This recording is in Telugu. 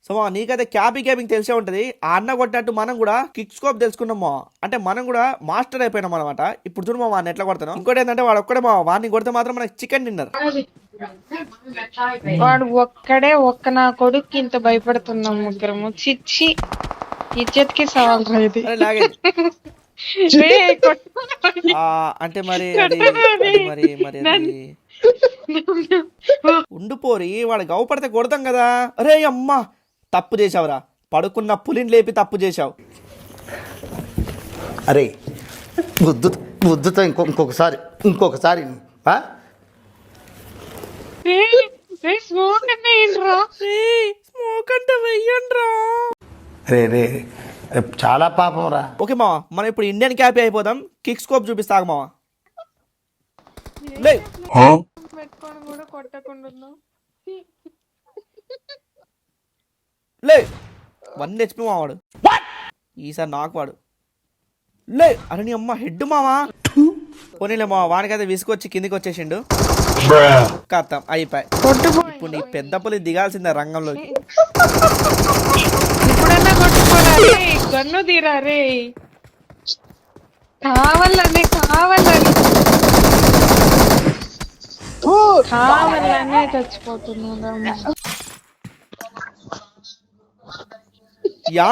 సో నీకైతే క్యాపింగ్ తెలిసే ఉంటది. ఆ అన్న కొట్టినట్టు మనం కూడా కిక్ స్కోప్ తెలుసుకున్నామో, అంటే మనం కూడా మాస్టర్ అయిపోయినాం అనమాట. ఇప్పుడు చూడు మా వాడిని ఎట్లా కొడతాను. ఇంకోటి ఏంటంటే వాడు ఒక్కడే మా వాడిని కొడితే మాత్రం మనకి చికెన్ డిన్నర్. వాడు ఒక్క నా కొడుకు ఇంత భయపడుతున్నాం ముగ్గురము. చిచ్చి ఇజ్జత్కి సవాల్ రైది. అరే లాగేది. అంటే మరి ఉండిపోరి వాడు గవ్వపడితే కొడతాం కదా. అరే అమ్మా తప్పు చేసావురా, పడుకున్న పులిని లేపి తప్పు చేసావు. అరే బుద్ధుతో ఇంకొకసారి స్మోక్ అంటే వెయ్యండ్రా. రే చాలా పాపం రా. ఓకే మావా, మనం ఇప్పుడు ఇండియన్ క్యాపీ అయిపోదాం. కిక్ స్కోప్ చూపిస్తాగు మావా. లే పెట్టుకొని కూడా కొట్టకుండా లే 1 HP మావాడు. ఈసారి నాకు వాడు లే. అరే నీ అమ్మ హెడ్ మావా. పోనీలే మా వానికైతే విసుకొచ్చి కిందికి వచ్చేసిండు. కత్తం అయిపోయి. ఇప్పుడు నీ పెద్ద పులి దిగాల్సిందే రంగంలోకి. ఇప్పుడన్నా కొట్టుకోరా గన్ను తీరా రే. కావాలనే చచ్చిపోతున్నా. యా